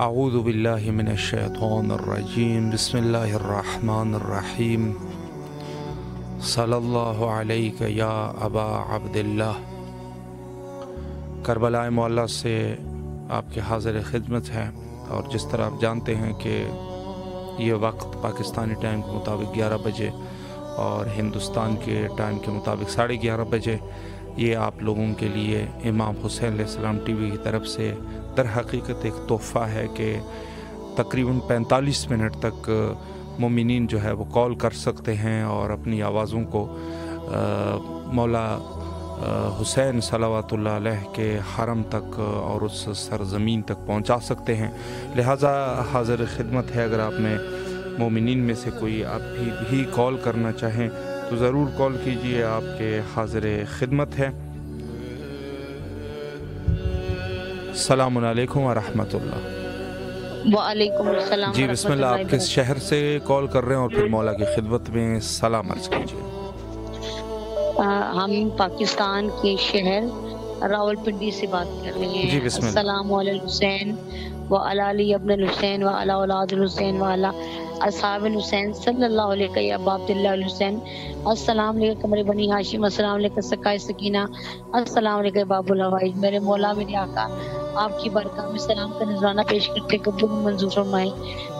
اعوذ باللہ من الشیطان الرجیم بسم اللہ الرحمن الرحیم صلی اللہ علیہ یا ابا عبداللہ۔ کربلا معلیٰ سے آپ کے حاضر خدمت ہے، اور جس طرح آپ جانتے ہیں کہ یہ وقت پاکستانی ٹائم کے مطابق 11 بجے اور ہندوستان کے ٹائم کے مطابق 11:30 بجے یہ آپ لوگوں کے لیے امام حسین علیہ السلام ٹی وی کی طرف سے در حقیقت ایک تحفہ ہے کہ تقریباً 45 منٹ تک مومنین جو ہے وہ کال کر سکتے ہیں اور اپنی آوازوں کو مولا حسین صلوات اللہ علیہ کے حرم تک اور اس سرزمین تک پہنچا سکتے ہیں۔ لہٰذا حاضر خدمت ہے، اگر آپ میں مومنین میں سے کوئی آپ بھی کال کرنا چاہیں تو ضرور کال کیجئے، آپ کے حاضر خدمت ہے۔ السلام علیکم ورحمۃ اللہ۔ وعلیکم السلام۔ جی بسم اللہ، آپ کس شہر سے کال کر رہے ہیں اور پھر مولا کی خدمت میں سلام عرض کیجیے۔ ہم پاکستان کے شہر راول پنڈی سے بات کر رہے ہیں۔ جی بسم اللہ۔ السلام علیہ الحسین وعلی علی ابن الحسین وعلی اولاد الحسین وعلی اصحاب الحسین صلی اللہ علیہ یا ابا عبداللہ الحسین۔ السلام علیکم قمر بنی ہاشم، السلام علیکم سکائے سکینہ، السلام علیکم باب الحوائج۔ میرے مولا میرے آقا آپ کی برکات میں سلام کا نذرانہ پیش کرتے قبول منظور فرمائے۔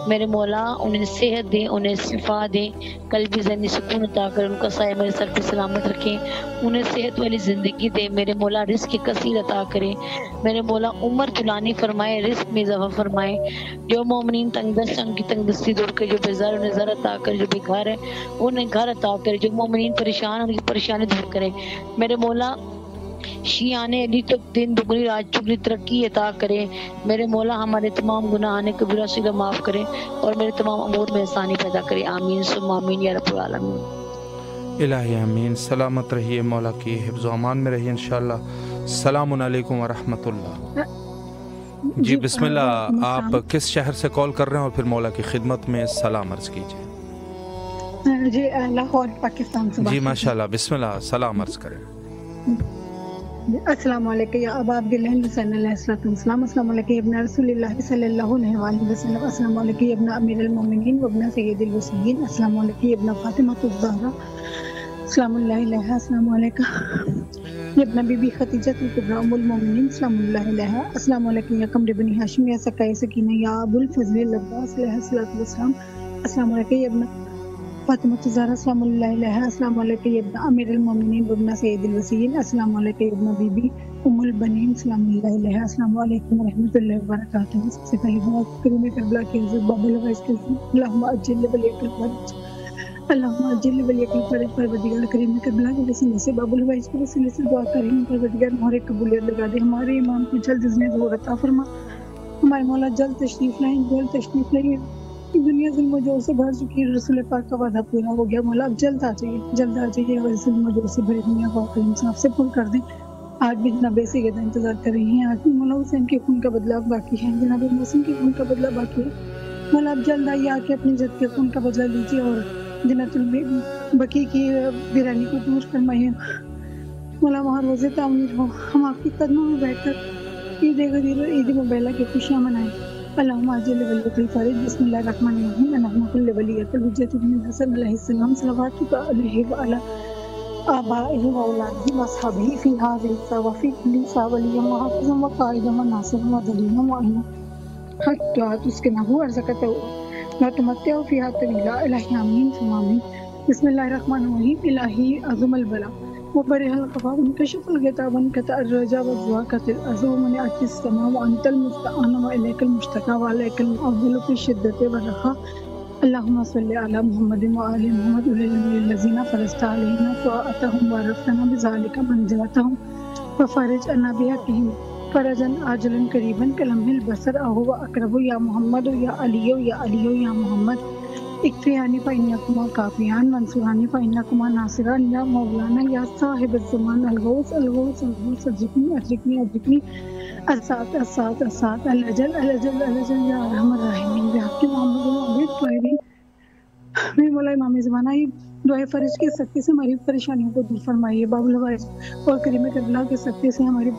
میرے مولا انہیں صحت دیں، انہیں شفا دیں، قلبی ذہنی سکون عطا کر، ان کا سایہ میرے سر پہ سلامت رکھیں، انہیں صحت والی زندگی دے۔ میرے مولا رزق کثیر عطا کرے، میرے مولا عمر طولانی فرمائے، رزق میں اضافہ فرمائے۔ جو مومنین تنگ دست ان کی تنگ دستی دور کرے، جو بیزار انہیں زر عطا کرے، جو بے گھر ہے انہیں گھر عطا کرے، جو مومنین پریشان ان کی پریشانی دور کرے۔ میرے مولا شیعان علی تک دن دگنی رات چگنی ترقی عطا کرے۔ میرے مولا ہمارے تمام گناہان کبیرہ صغیرہ معاف کرے اور میرے تمام امور میں آسانی پیدا کرے۔ آمین ثم آمین یا رب العالمین۔ الہی آمین۔ سلامت رہیے، مولا کی حفظ و امان میں رہیے انشاءاللہ۔ السلام علیکم ورحمۃ اللہ۔ جی بسم اللہ، آپ کس شہر سے کال کر رہے ہیں اور پھر مولا کی خدمت میں سلام عرض کیجیے۔ جی لاہور پاکستان سے۔ جی ماشاءاللہ، بسم اللہ، سلام عرض کریں۔ السلام علیکم یا ابا عبداللہ حسین علیہ السلام، السلام علیکم ابن رسول اللہ صلی اللہ علیہ وآلہ وسلم، السلام علیکم ابن امیر المومنین وابن سید الوصیین، السلام علیکم ابن فاطمہ الزہرا سلام اللہ علیہ، السلام علیکم ابن بی بی خدیجہ الکبریٰ ام المومنین سلام اللہ علیہ، السلام علیکم یا قمر بنی ہاشم یا سقائے سکینہ یا ابو الفضل العباس علیہ السلام، السلام علیکم ابن فاطمہ الزہرا سلام اللہ علیہ، السلام علیکم ابن امیر المومنین وابن سید الوصیین، السلام علیکم ابن بی بی ام البنین سلام اللہ علیہ، السلام علیکم ورحمۃ اللہ وبرکاتہ۔ سب سے پہلے بات کروں میں کربلا کے حضرت باب الحوائج کے اللہم اجل ولیک الفرج، اللہم اجل ولیک الفرج۔ پروردگار کریم کربلا کے وسیلے سے باب الحوائج کے وسیلے سے دعا کریں، پروردگار ہمارے قبولیت لگا دے، ہمارے امام کو جلد اذن ظہور عطا فرما، ہمارے مولا جلد تشریف لائیں، جلد تشریف لائیں۔ دنیا ظلم و جور سے بھر چکی ہے، رسول پاک کا وعدہ پورا ہو گیا، مولا اب جلد آ جائیے، جلد آ جائیے اور ظلم و جور سے بھری دنیا کو آپ انصاف سے پر کر دیں۔ آج بھی جناب سید کا انتظار کر رہی ہیں، آج مولا حسین کے خون کا بدلہ باقی ہے، جناب حسین کے خون کا بدلہ باقی ہے، مولا اب جلد آئیے، آ کے اپنی جد کے خون کا بدلہ لیجیے اور جنت البقیع کی ویرانی کو دور فرمائیے۔ مولا وہاں روزے تعمیر ہو، ہم آپ کے قدموں میں بیٹھ کر عید غدیر اور عید مبینہ کی خوشیاں منائیں۔ اللہم اجل ولیۃ الفرج، بسم اللہ الرحمن الرحیم، اللہم کل ولیۃ الحجۃ بن الحسن علیہ السلام صلواتک علیہ وعلی آبائہ واولادہ واصحابہ فی ھذہ الساعۃ وفی کل ساعۃ ولیہ وحافظا وقائدا وناصرا ودلیلا معینا حتی تسکنہ ارزقتہ وتمتع فیہا طویلا۔ الہی آمین ثم آمین۔ بسم اللہ الرحمن الرحیم۔ الہی عظم البلا وبرئ القضاء وانکشف الغطاء وانقطع الرجاء وضاقت الارض ومنعت السماء وانت المستعان والیک المشتکى والیک المعول فی الشدۃ والرخاء۔ اللہم صلی علی محمد وآل محمد الذین فرضت علیہم طاعتہم وعرفتنا بذلک منزلتہم وفرج عنا بحقہم فرجا عاجلا قریبا کلمح البصر اہو اقرب یا محمد یا علی یا علی یا محمد اکفیانی فإنکما کافیان منصورانی فإنکما ناصران یا مولانا یا صاحب الزمان الغوث الغوث الغوث ارزقنی ارزقنی ارزقنی الساعة الساعة الساعة الأجل الأجل الأجل یا ارحم الراحمین بحق محمد وعلید طاہرین۔ میرے مولا امام زمانہ یہ دعائے فرج کے صدقے سے ہماری پریشانیوں کو دور فرمائیے، باب الحوائج اور کریم کربلا کے صدقے سے ہماری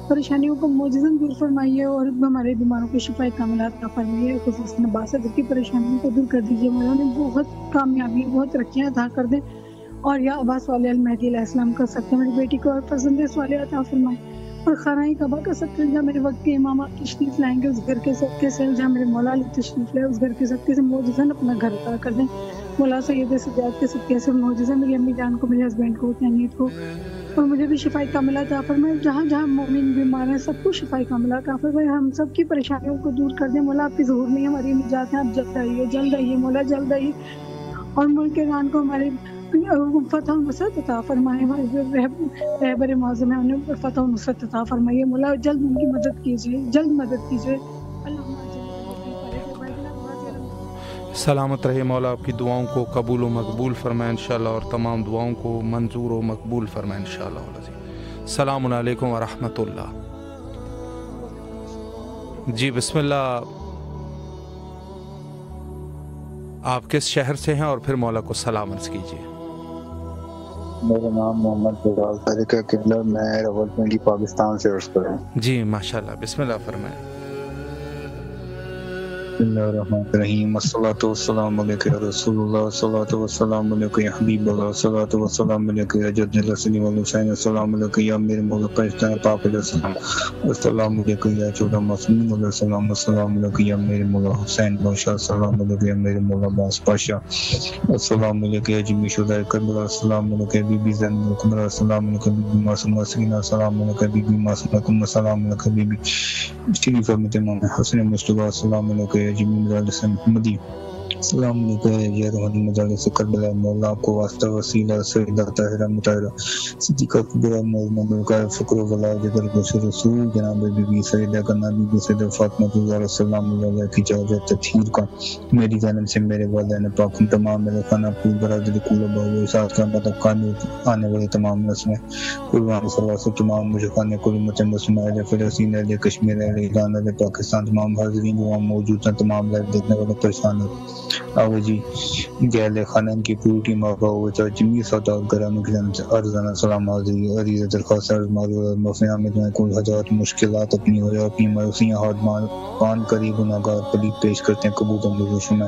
پریشانیوں کو معجزاً دور فرمائیے اور ہمارے بیماروں کو شفا کاملات عطا فرمائیے، خصوصاً عباس حضرت کی پریشانیوں کو دور کر دیجیے، مولا نے بہت کامیابی بہت ترقیاں عطا کر دیں، اور یا عباس صالح المہدی علیہ السلام کا صدقہ میری بیٹی کو اور پسند صالح عطا فرمائے، اور خانہ کعبہ کا صدقہ جہاں میرے وقت کے امام آپ تشریف لائیں گے اس گھر کے صدقے سے، جہاں میرے مولا علی تشریف لائے اس گھر کے صدقے سے معجزاً اپنا گھر عطا کر دیں، مولا سید سجاد کے صدقے سے معجزہ میری امی جان کو، میرے ہسبینڈ کو، تنیت کو، اور مجھے بھی شفائی کاملہ عطا فرمائے، جہاں جہاں مومن بیمار ہیں سب کو شفائی کاملہ عطا فرمائے، ہم سب کی پریشانیوں کو دور کر دیں، مولا آپ کی ظہور میں ہماری نجات ہے، آپ جلد آئیے مولا جلد آئیے، اور ملک ایران کو ہمارے فتح و نصرت عطا فرمائے، رہبر معظم ہے انہیں فتح و نصرت عطا فرمائیے، مولا جلد ان کی مدد کیجیے، جلد مدد کیجیے۔ سلامت رہے مولا، آپ کی دعاؤں کو قبول و مقبول فرمائے انشاءاللہ، اور تمام دعاؤں کو منظور و مقبول فرمائے انشاءاللہ العظیم۔ السلام علیکم ورحمۃ اللہ۔ جی بسم اللہ، آپ کس شہر سے ہیں اور پھر مولا کو سلام عرض کیجیے۔ میرا نام محمد بلال طارق قبلہ، میں راولپنڈی پاکستان سے عرض کروں۔ جی ماشاءاللہ، بسم اللہ فرمائیں۔ بسم اللہ الرحمن الرحیم، الصلاۃ والسلام علیک یا رسول اللہ، الصلاۃ والسلام علیک یا حبیب اللہ، الصلاۃ والسلام علیک یا جد الحسن والحسین، السلام علیک یا میرے مولا پاکستان پاک علیہ السلام، السلام علیک یا چودہ معصومین علیہ السلام، السلام علیک یا میرے مولا حسین بادشاہ، السلام علیک یا میرے مولا عباس بادشاہ، السلام علیک یا جمی شہداء کربلا، السلام علیک بی بی زینب الکبریٰ، السلام علیک بی بی معصومہ سکینہ، السلام علیک بی بی معصومہ کم، السلام علیک بی بی شریف امت امام حسن مصطفیٰ، السلام علیک یا جمی مجالس محمدی، السلام علیکم یا روحانی مجالس کربلا، مولا آپ کو واسطہ وسیلہ سیدہ طاہرہ مطہرہ صدیقہ کبریٰ مولانا ملکہ فقر ولا جدر بشر رسول جناب بی بی سیدہ کرنا بی بی سیدہ فاطمہ الزہرا السلام علیہ کی اجازت تطہیر کا میری جانب سے میرے والدین پاک تمام میرے خانہ پور برادری کول بہو ساتھ کا مطلب قانی آنے والے تمام نسلیں قربان صلی اللہ سے تمام مشرکان کل امت مسلمہ اہل فلسطین اہل کشمیر اہل ایران اہل پاکستان تمام حاضرین جو موجود ہیں تمام لائف دیکھنے والے پریشان ہیں آوے جی گہل خانن کی پوری ٹیم آقا ہوئے چاہے جمی سودا گرام کی جانب سے ارزانہ سلام حاضری عریض درخواست عرض معلوم مفیہ میں تمہیں کل حجات مشکلات اپنی ہو یا اپنی مایوسیاں حادمان پان کری گناہگار پلید پیش کرتے ہیں قبول تمہیں میں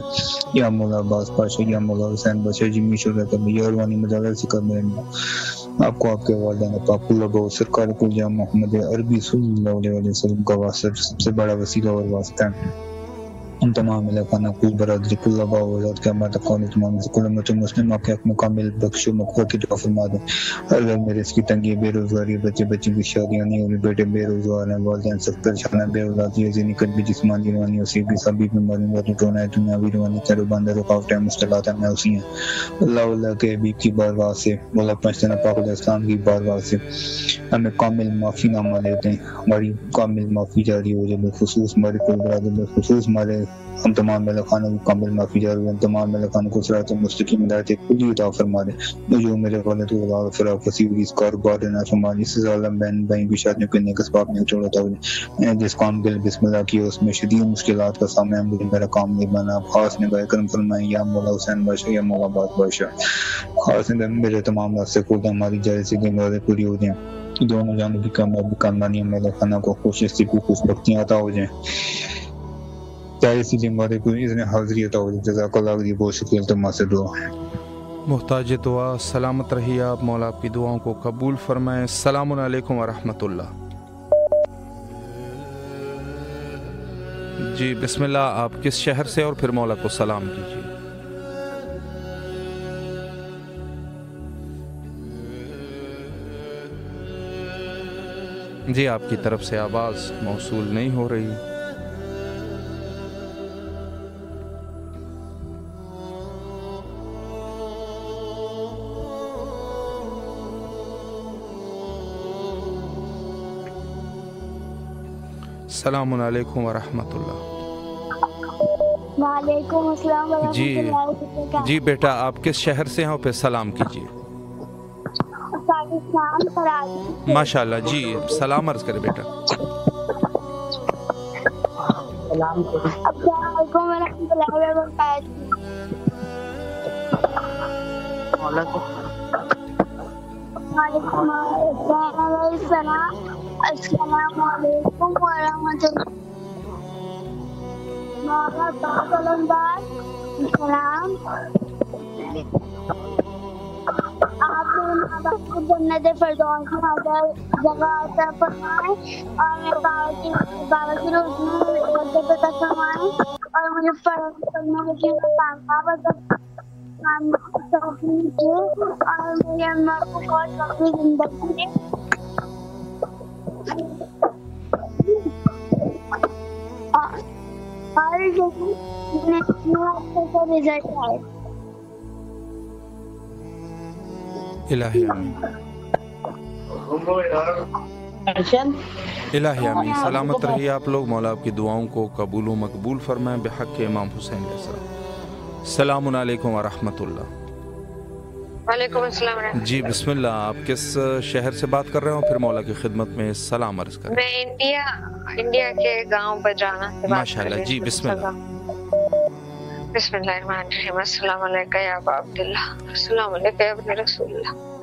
یا مولا عباس پاشا یا مولا حسین بادشاہ جمی شدہ کر یا روانی مجالس سے کر میرے آپ کو آپ کے والدین پاک اللہ بہت سرکار کو یا محمد عربی صلی اللہ علیہ وسلم کا واسطہ سب سے بڑا وسیلہ اور واسطہ ہے ان تمام علاقانہ کل برادری کل آبا و ذات کے امات قومی تمام سے کل امت مسلم آپ کے حق مکامل بخش و مغفرت کی دعا فرما دیں۔ اگر میرے اس کی تنگی بے روزگاری بچے کی شادیاں نہیں ہوئی بیٹے بے روزگار ہیں والدین سخت پریشان ہیں بے اولادی ذہنی قلبی جسمانی روانی اصیبی سبھی بیماری والی رونا ہے دنیاوی روانی کاروبار رکاوٹیں مشکلات ہیں اسی ہیں اللہ کے حبیب کی بارگاہ سے مولا پنجتنا پاک علیہ السلام کی بارگاہ سے ہمیں کامل معافی نامہ لیتے ہیں ہماری کامل معافی جاری ہو جائے بالخصوص ہمارے کل برادر بالخصوص ہمارے ہم تمام ملکانوں کو کامل معافی جاری ہم تمام ملکانوں کو صراط المستقیم ہدایت کلی عطا فرما دے جو میرے والد و اولاد فراغ وسیع اس کاروبار نہ فرما اس سے ظالم بہن بھائی کی شادیوں کے نیک اسباب میں جوڑتا ہو جس کام کے بسم اللہ کی اس میں شدید مشکلات کا سامنا مجھے میرا کام نہیں بنا خاص نگاہ کرم فرمائیں یا مولا حسین بادشاہ یا مولا عباس بادشاہ خاص میرے تمام راستے کھول ہماری جائے سے مرادیں پوری ہو جائیں دونوں جانوں کی کامرانی میرے خانہ کو خوش کو خوش بختیاں عطا ہو جائیں چاہے اسی لیے ہمارے کو اس نے حاضری عطا ہو جائے جزاک اللہ علیہ بہت شکریہ التماس سے دعا محتاج دعا سلامت رہیے آپ مولا آپ کی دعاؤں کو قبول فرمائیں السلام علیکم ورحمۃ اللہ جی بسم اللہ آپ کس شہر سے اور پھر مولا کو سلام کیجیے جی آپ کی طرف سے آواز موصول نہیں ہو رہی السلام علیکم ورحمۃ اللہ وعلیکم السلام ورحمۃ اللہ وبرکاتہ جی بیٹا آپ کس شہر سے ہیں اور پھر سلام کیجیے پاکستان کراچی ماشاءاللہ جی سلام عرض کرے بیٹا السلام علیکم ورحمۃ اللہ وبرکاتہ وعلیکم السلام السلام علیکم ورحمۃ اللہ مولا قلمدار سلام آپ میرے ماں باپ کو جنت فردوس میں جگہ عطا فرمائیں اور میرے بابا کی روزی عطا فرمائیں اور مجھے پڑھنے لکھنے کا کامیاب اور میری اماں کو بہت لمبی زندگی دے اور رزلٹ آئے الہی آمین الہی آمین سلامت رہیے آپ لوگ مولا آپ کی دعاؤں کو قبول و مقبول فرمائیں بحق امام حسین علیہ السلام السلام علیکم ورحمۃ اللہ وعلیکم السلام جی بسم اللہ آپ کس شہر سے بات کر رہے ہیں پھر مولا کی خدمت میں سلام عرض کریں میں انڈیا کے گاؤں بجرانا سے بات ماشاءاللہ جی بسم اللہ بسم اللہ الرحمن الرحیم السلام علیکم یا ابا عبداللہ السلام علیکم یا ابن رسول اللہ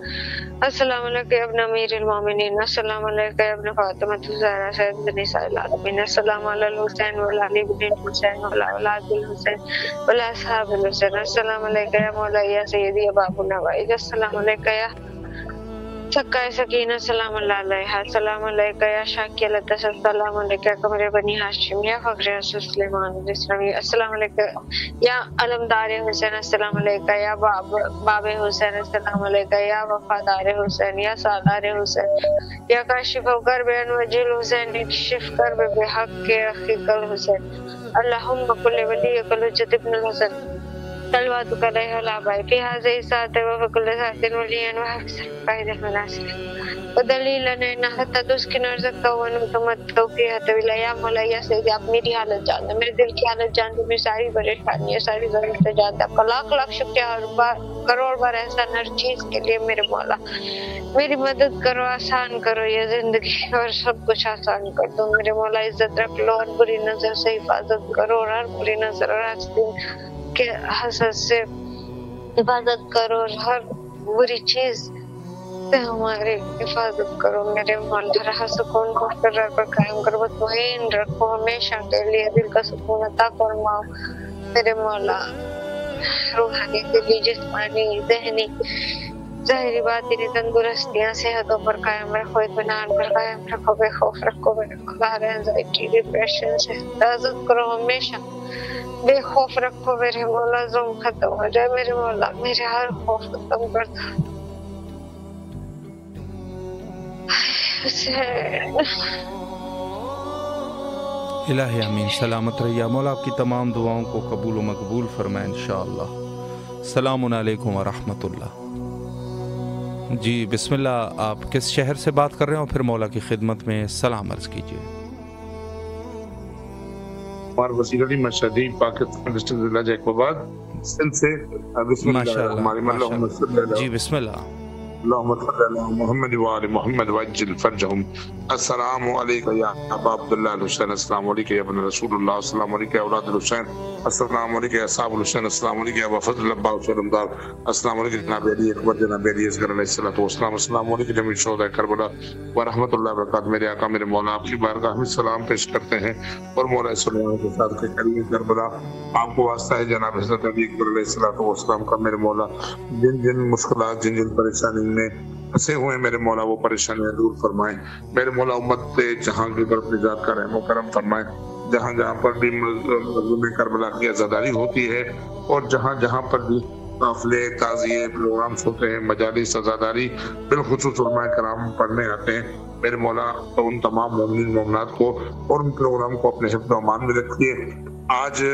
السلام علیکم یا ابن امیر المومنین السلام علیکم یا ابن فاطمہ الزہرا سید نساء العالمین السلام علی الحسین و علی بن الحسین و اولاد الحسین و اصحاب الحسین السلام علیکم یا مولا یا سیدی ابا النوائج السلام علیکم یا سکائے سکینہ السلام اللہ علیہ السلام علیکم یا شاکی لطس السلام علیکم یا قمر بنی ہاشم یا فخر رسول سلیمان الاسلامی السلام علیکم یا علمدار حسین السلام علیکم یا باب حسین السلام علیکم یا وفادار حسین یا سالار حسین یا کاشف کرب وجل حسین اکشف کرب بحق کے رقیق الحسین اللہم کل ولی کل حجت ابن الحسن صلواتک علیہ الابائی فی حاضر ساعت و فکل ساعت ولین و حفظ قائد المناصر ودلیلن انہا تدسکن ارزقتا ونمتمت توفیحت ولا یا مولا یا سیدی آپ میری حالت جانتے میرے دل کی حالت جانتے میری ساری پریشانی ہے ساری ضرورت جانتے آپ کا لاکھ لاکھ شکریہ ہر بار کروڑ بار احسان ہر چیز کے لیے میرے مولا میری مدد کرو آسان کرو یہ زندگی اور سب کچھ آسان کر دو میرے مولا عزت رکھ لو اور بری نظر سے حفاظت کرو اور ہر بری نظر اور حسد کے حسد سے حفاظت کرو اور ہر بری چیز سے ہماری حفاظت کرو میرے مولا رہا سکون کو مقرر پر قائم کرو مطمئن رکھو ہمیشہ کے لیے دل کا سکون عطا فرماؤ میرے مولا روحانی دلی جسمانی ذہنی ظاہری باطنی تندرستیاں صحتوں پر قائم رکھو اطمینان پر قائم رکھو بے خوف رکھو بے قرار اینزائٹی ڈپریشن سے حفاظت کرو ہمیشہ بے خوف رکھو میرے مولا ظلم ختم ہو جائے میرے مولا میرے ہر خوف ختم کر دو الہی آمین سلامت رہیے مولا آپ کی تمام دعاؤں کو قبول و مقبول فرمائے انشاءاللہ السلام علیکم ورحمۃ اللہ جی بسم اللہ آپ کس شہر سے بات کر رہے ہیں اور پھر مولا کی خدمت میں سلام عرض کیجیے عمر وزیر علی مشہدی پاکستان ڈسٹرکٹ ضلع جیکوباد سندھ سے. بسم اللہ الرحمن الرحیم. جی بسم اللہ. اللهم صل على محمد وعلى محمد وعجل فرجهم. السلام علیکم یا ابا عبداللہ الحسین، السلام علیکم یا ابن رسول اللہ، السلام علیکم یا اولاد الحسین، السلام علیکم یا اصحاب الحسین، السلام علیکم یا ابا فضل اللہ حسین دار، السلام علیکم جناب علی اکبر، جناب علی اصغر علیہ الصلوۃ والسلام، السلام علیکم جمیع شہداء کربلا ورحمۃ اللہ وبرکاتہ. میرے آقا میرے مولا آپ کی بارگاہ میں سلام پیش کرتے ہیں اور مولا صلی اللہ کے ساتھ کہ کلمہ کربلا آپ کو واسطہ ہے جناب حضرت علی اکبر علیہ الصلوۃ والسلام کا. میرے مولا جن مشکلات جن پریشانی میں پھنسے ہوئے میرے مولا وہ پریشانیاں دور فرمائیں. میرے مولا امت جہاں کی طرف اپنی ذات کا رحم و کرم فرمائیں. جہاں جہاں پر بھی مظلوم کربلا کی عزاداری ہوتی ہے اور جہاں جہاں پر بھی قافلے تعزیے پروگرامز ہوتے ہیں مجالس عزاداری بالخصوص علماء کرام پڑھنے آتے ہیں، میرے مولا ان تمام مومنین مومنات کو اور ان پروگرام کو اپنے حفظ و امان میں رکھیے. آج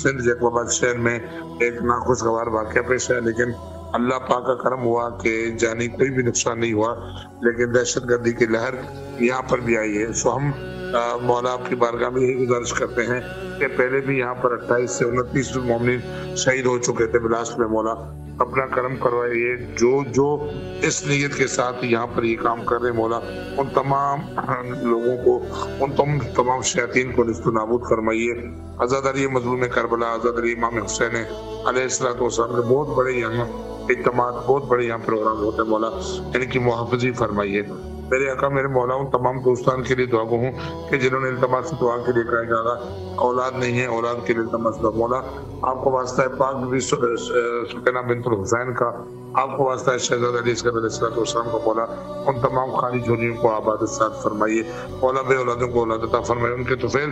سندھ جیکوباد شہر میں ایک ناخوشگوار واقعہ پیش ہے، لیکن اللہ پاک کا کرم ہوا کہ جانی کوئی بھی نقصان نہیں ہوا، لیکن دہشت گردی کی لہر یہاں پر بھی آئی ہے. سو ہم مولا آپ کی بارگاہ میں یہی گزارش کرتے ہیں کہ پہلے بھی یہاں پر 28 سے 29 مومنین شہید ہو چکے تھے بلاسٹ میں. مولا اپنا کرم کروائیے. جو اس نیت کے ساتھ یہاں پر یہ کام کر رہے مولا ان تمام لوگوں کو ان تمام شیاطین کو نیست و نابود فرمائیے. عزاداری مظلوم کربلا، عزاداری امام حسین علیہ الصلوۃ والسلام کے بہت بڑے یہاں اجتماعات بہت بڑے یہاں پروگرام ہوتے ہیں مولا ان کی محافظی فرمائیے. میرے آقا میرے مولا ان تمام دوستان کے لیے دعا گو ہوں کہ جنہوں نے التماس دعا کے لیے کہا جا رہا اولاد نہیں ہے، اولاد کے لیے التماس دعا. مولا آپ کو واسطہ ہے پاک بی سکینہ بنت الحسین کا، آپ کو واسطہ ہے شہزادہ علی اصغر علیہ الصلوۃ والسلام کا. مولا ان تمام خالی جھولیوں کو آباد ساتھ فرمائیے. مولا بے اولادوں کو اولاد عطا فرمائیے. ان کے طفیل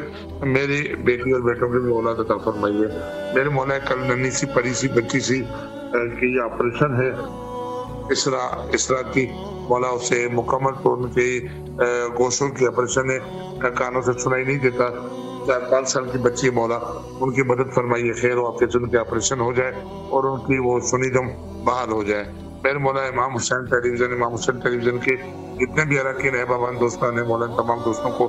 میری بیٹی اور بیٹوں کے بھی اولاد عطا فرمائیے. میرے مولا کل ننھی سی پری سی بچی سی کی یہ آپریشن ہے اسرا کی، مولا اسے مکمل طور ان کے گوشوں کی آپریشن ہے، کانوں سے سنائی نہیں دیتا، 4-5 سال کی بچی مولا ان کی مدد فرمائیے. خیر و عافیت ان کے آپریشن ہو جائے اور ان کی وہ سنی دم بحال ہو جائے. میرے مولا امام حسین ٹیلی ویژن کے جتنے بھی اراکین احبابان دوستان ہیں مولا تمام دوستوں کو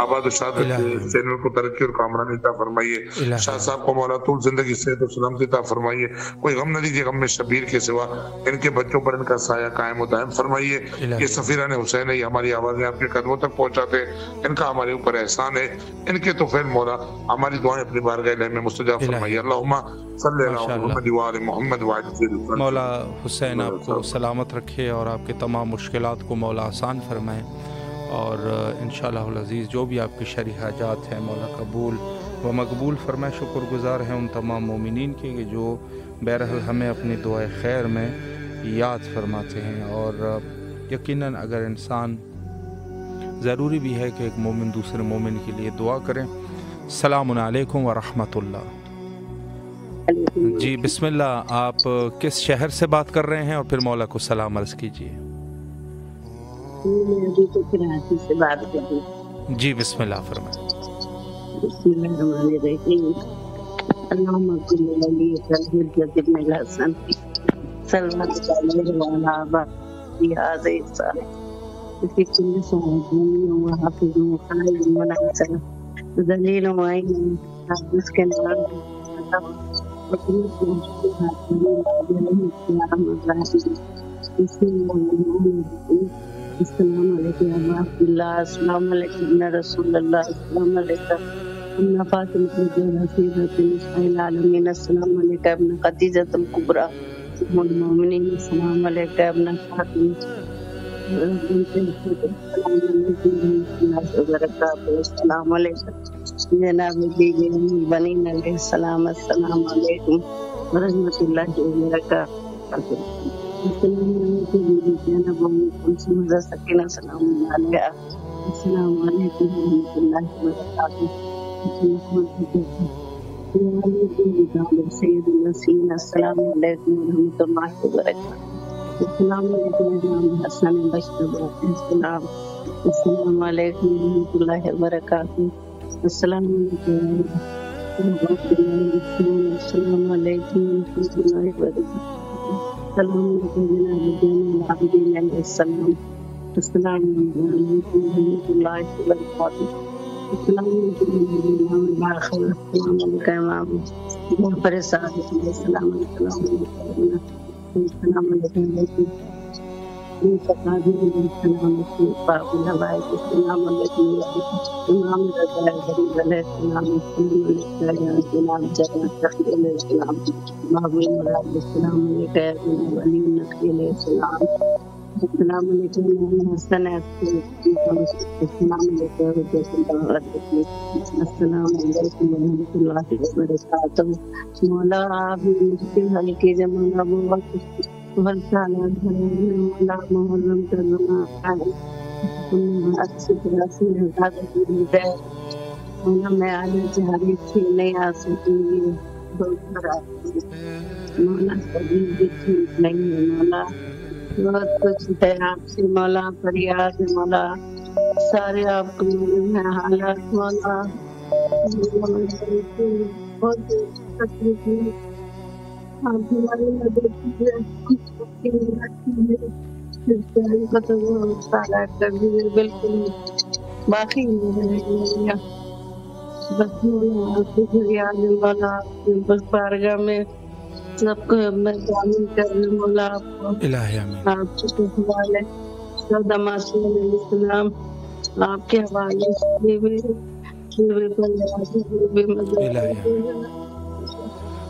آباد و شاد رکھیے، چینل کو ترقی اور کامرانی عطا فرمائیے. شاہ صاحب کو مولا طول زندگی صحت و سلامتی عطا فرمائیے. کوئی غم نہ دیجیے، غم میں شبیر کے سوا ان کے بچوں پر ان کا سایہ قائم و دائم فرمائیے. یہ سفیران حسین ہے، یہ ہماری آوازیں آپ کے قدموں تک پہنچاتے ہیں، ان کا ہمارے اوپر احسان ہے. ان کے طفیل مولا ہماری دعائیں اپنی بارگاہ الہی میں مستجاب فرمائیے. اللہم صلی اللہ علیہ محمد وعلی محمد وعجل. مولا حسین آپ کو سلامت رکھے اور آپ کے تمام مشکلات کو مولا آسان فرمائے، اور انشاءاللہ العزیز جو بھی آپ کی شرعی حاجات ہیں مولا قبول و مقبول فرمائے. شکر گزار ہیں ان تمام مومنین کے کہ جو بہرحال ہمیں اپنی دعائے خیر میں یاد فرماتے ہیں. اور یقیناً اگر انسان ضروری بھی ہے کہ ایک مومن دوسرے مومن کے لیے دعا کریں. السلام علیکم ورحمۃ اللہ. جی بسم اللہ، آپ کس شہر سے بات کر رہے ہیں اور پھر مولا کو سلام عرض کیجیے. سے بات کر رہی ہوں. جی بسم اللہ فرمائیں. بسم اللہ الرحمن الرحیم. اللہم صلی علی حضرت ابن الحسن صلی اللہ علیہ وآلہ هذا الصالح في كل صلاة وحافظ وخالد ونعسل ذليل وعين مسكن السلام علیکم یا عبداللہ، السلام علیکم ابن رسول اللہ، السلام علیکم ابن فاطمہ سیدۃ نساء العالمین، السلام علیکم ابن خدیجۃ الکبریٰ ام المؤمنین، السلام علیکم ابن فاطمہ السلام علیکم جناب بیوی ام البنین علیہ السلام، السلام علیکم ورحمۃ اللہ وبرکاتہ. السلام علیکم جناب محمد سکینہ سلام علیہ، السلام علیکم ورحمۃ اللہ وبرکاتہ. سید النسین، السلام علیکم ورحمۃ اللہ وبرکاتہ. السلام علیکم جناب حسن بشر، السلام علیکم ورحمۃ اللہ وبرکاتہ. السلام علیکم، السلام علیکم ورحمۃ اللہ وبرکاتہ. السلام علیکم جناب زین العابدین علیہ السلام، السلام علیکم ورحمۃ اللہ وبرکاتہ. السلام علیکم امام جعفر صادق علیہ السلام، السلام علیکم السلام علیکم پاک نواز، السلام علیکم امام رضا علیہ السلام، السلام علیکم علیہ السلام، بابو مراد السلام علیکم ولی نقی علیہ السلام، السلام علیکم حسن السلام علیکم السلام علیکم ورحمۃ اللہ وبرکاتہ۔ مولا آپ مشکل حل کیجیے، مولا بہت برسالات مولا محرم کرنا اچھی طرح سے حفاظت مل جائے مولا، میں آنے جاری تھی نہیں آ سکوں گی، بہت خراب مولا، کبھی بھی ٹھیک نہیں ہے مولا، بہت کچھ ہے آپ سے مولا، فریاد ہے مولا، سارے آپ کو معلوم ہے حالات مولا، بہت تکلیف ہے، آپ ہماری مدد کیجیے، کو تو وہ سارا کر دیجیے، بالکل باقی نہیں ہے بس مولا، آپ کی فریاد ہے مولا، آپ کی بس بارگاہ میں سب کو میں تعمیر کر رہی ہوں مولا، آپ کو الہی آمین۔ آپ کے حوالے سودا مسیح علیہ السلام آپ کے حوالے سے بھی الہی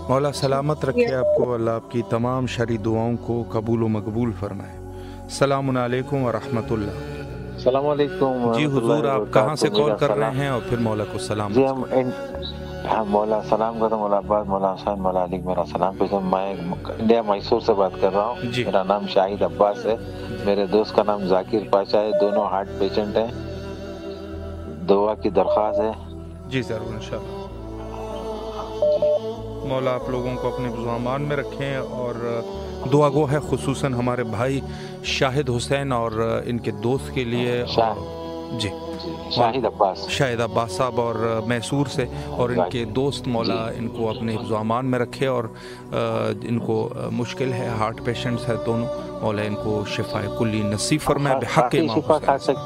مولا سلامت رکھے آپ کو، اللہ آپ کی تمام شرعی دعاؤں کو قبول و مقبول فرمائے۔ السلام علیکم ورحمۃ اللہ۔ السلام علیکم جی حضور، آپ کہاں سے کال کر رہے ہیں اور پھر مولا کو سلام؟ جی ہم مولا سلام کرتا ہوں، مولا عباس، مولا حسین، مولا علی، میرا سلام پیش ہے۔ میں انڈیا میسور سے بات کر رہا ہوں، میرا نام شاہد عباس ہے، میرے دوست کا نام ذاکر پاشا ہے، دونوں ہارٹ پیشنٹ ہیں، دعا کی درخواست ہے۔ جی ضرور انشاءاللہ۔ مولا آپ لوگوں کو اپنے امان میں رکھیں، اور دعا گو ہے خصوصاً ہمارے بھائی شاہد حسین اور ان کے دوست کے لیے، جی شاہد عباس صاحب اور میسور سے، اور ان کے دوست، مولا ان کو اپنے حفظ و امان میں رکھے، اور ان کو مشکل ہے، ہارٹ پیشنٹس ہے دونوں، مولا ان کو شفا کلی نصیب فرمائے بحق امام حسین۔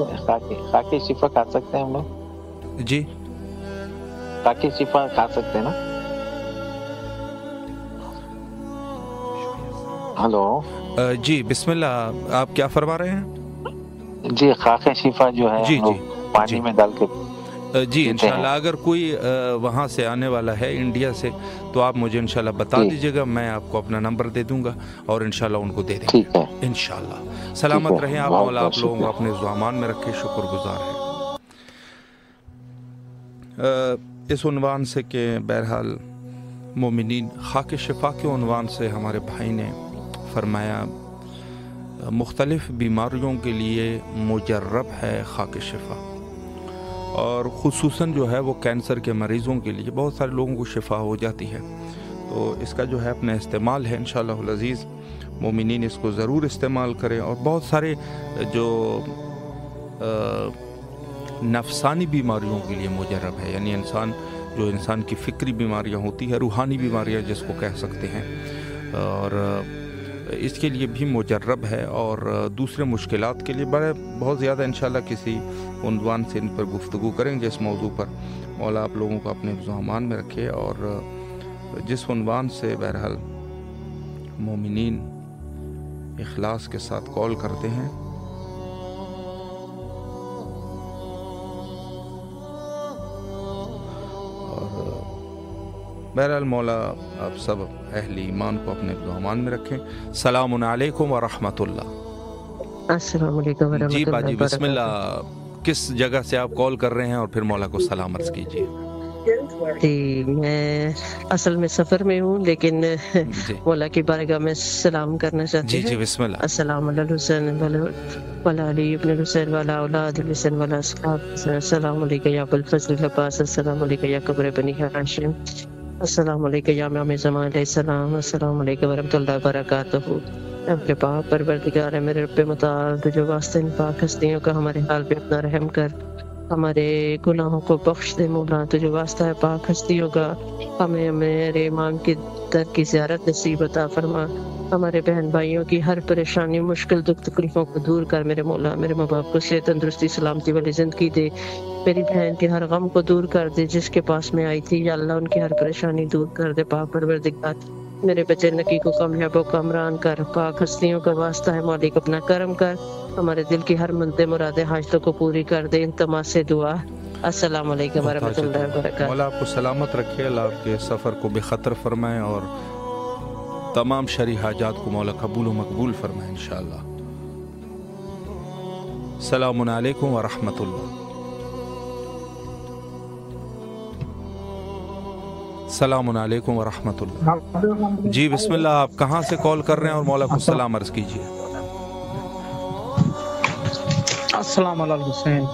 خاکی شفا کھا سکتے ہیں ہم لوگ؟ جی خاکی شفا کھا سکتے ہیں نا؟ ہلو جی بسم اللہ، آپ کیا فرما رہے ہیں؟ جی خاک شفا جو ہے جی پانی میں ڈال کے جی انشاءاللہ، اگر کوئی وہاں سے آنے والا ہے انڈیا سے تو آپ مجھے انشاءاللہ بتا دیجیے گا، میں آپ کو اپنا نمبر دے دوں گا اور انشاءاللہ ان کو دے دیں گے انشاءاللہ۔ سلامت رہیں آپ، مولا آپ لوگوں کو اپنے ذوالمان میں رکھے، شکر گزار ہیں۔ اس عنوان سے کہ بہرحال مومنین خاک شفا کے عنوان سے ہمارے بھائی نے فرمایا مختلف بیماریوں کے لیے مجرب ہے خاک شفا، اور خصوصاً جو ہے وہ کینسر کے مریضوں کے لیے بہت سارے لوگوں کو شفا ہو جاتی ہے، تو اس کا جو ہے اپنا استعمال ہے انشاءاللہ العزیز، مومنین اس کو ضرور استعمال کریں۔ اور بہت سارے جو نفسانی بیماریوں کے لیے مجرب ہے، یعنی انسان کی فکری بیماریاں ہوتی ہے، روحانی بیماریاں جس کو کہہ سکتے ہیں، اور اس کے لیے بھی مجرب ہے، اور دوسرے مشکلات کے لیے بہت زیادہ انشاءاللہ کسی عنوان سے ان پر گفتگو کریں گے اس موضوع پر۔ مولا آپ لوگوں کو اپنے حفظ و امان میں رکھے، اور جس عنوان سے بہرحال مومنین اخلاص کے ساتھ کال کرتے ہیں، بہرحال مولا آپ سب اہل ایمان کو اپنے امان میں رکھیں۔ السلام علیکم ورحمۃ اللہ۔ السلام علیکم ورحمۃ اللہ۔ جی باجی بسم اللہ، کس جگہ سے آپ کال کر رہے ہیں اور پھر مولا کو سلام عرض کیجیے۔ جی میں اصل میں سفر میں ہوں، لیکن مولا کی بارگاہ میں سلام کرنا چاہتی ہوں۔ جی بسم اللہ۔ السلام علی الحسین وعلی علی ابن الحسین وعلی اولاد الحسین وعلی اصحاب الحسین، السلام علیکم یا ابو الفضل العباس، السلام علیکم یا قمر بنی ہاشم، السلام علیکم یا امام زمان علیہ السلام، السلام علیکم ورحمۃ اللہ وبرکاتہ۔ اپنے پاک پروردگار ہے میرے رب متعال، جو واسطے ان پاک ہستیوں کا ہمارے حال پہ اپنا رحم کر، ہمارے گناہوں کو بخش دے مولا، تجھے واسطہ ہے پاک ہستیوں کا، ہمیں میرے امام کی در کی زیارت نصیب عطا فرما، ہمارے بہن بھائیوں کی ہر پریشانی مشکل دکھ تکلیفوں کو دور کر میرے مولا، میرے ماں باپ کو صحت تندرستی سلامتی والی زندگی دے، میری بہن کے ہر غم کو دور کر دے جس کے پاس میں آئی تھی، یا اللہ ان کی ہر پریشانی دور کر دے پاک پروردگار، میرے بچے نکی کو کامیاب و کامران کر، پاک ہستیوں کا واسطہ ہے مالک اپنا کرم کر، ہمارے دل کی ہر منت مراد حاجتوں کو پوری کر دے، انتما سے دعا۔ السلام علیکم ورحمۃ اللہ وبرکاتہ۔ مولا آپ کو سلامت رکھے، اللہ آپ کے سفر کو بے خطر فرمائے اور تمام شرعی حاجات کو مولا قبول و مقبول فرمائے انشاءاللہ۔ السلام علیکم ورحمۃ اللہ۔ السلام علیکم ورحمۃ اللہ۔ جی بسم اللہ، آپ کہاں سے کال کر رہے ہیں اور مولا کو سلام عرض کیجیے۔ السلام علی الحسین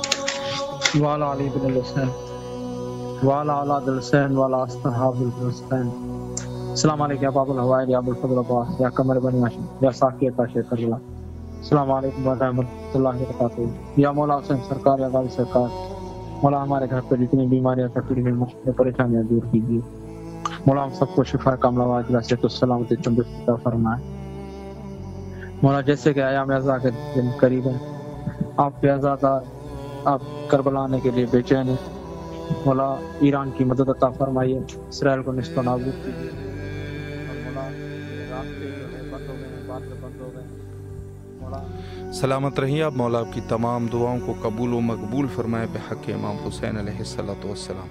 وعلی علی بن الحسین وعلی اولاد الحسین وعلی اصحاب الحسین۔ السلام علیکم یا باب الحوائل یا ابو الفضل عباس یا قمر بنی ہاشم یا ساقی عطا شیخ کربلا۔ السلام علیکم ورحمۃ اللہ وبرکاتہ۔ یا مولا حسین سرکار یا غازی سرکار، مولا ہمارے گھر پر جتنی بیماریاں تکلیفیں مشکلیں پریشانیاں دور کیجیے، مولا ہم سب کو شفا کاملہ واجلہ صحت و سلامتی تندرستی عطا فرمائے۔ مولا جیسے کہ ایام عزا کے دن قریب ہیں، آپ کے عزادار آپ کربلا آنے کے لیے بے چین ہیں، مولا ایران کی مدد عطا فرمائیے، اسرائیل کو نصف و نابود کیجیے، اور مولا راستے جو ہے بند ہو گئے ہیں، بادل بند ہو گئے ہیں، مولا سلامت رہیے آپ، مولا آپ کی تمام دعاؤں کو قبول و مقبول فرمائے بحق امام حسین علیہ الصلوۃ والسلام۔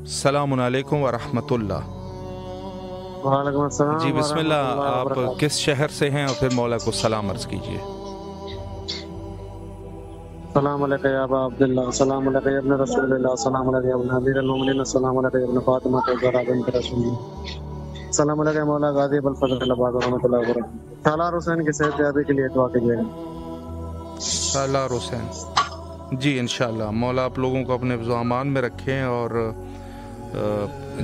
السلام علیکم ورحمۃ اللہ۔ وعلیکم السلام۔ جی بسم اللہ، آپ کس شہر سے ہیں اور پھر مولا کو سلام عرض کیجیے۔ السلام علیکم یا ابا عبداللہ، السلام علیکم یا ابن رسول اللہ، السلام علیکم یا ابن امیر المومنین، السلام علیکم یا ابن فاطمہ الزہرا بنت رسول اللہ، السلام علیکم یا مولا غازی ابو الفضل عباس رحمۃ اللہ وبرکاتہ۔ سالار حسین کی صحت یابی کے لیے دعا کیجیے گا۔ سالار حسین، جی انشاءاللہ مولا آپ لوگوں کو اپنے حفظ و امان میں رکھیں، اور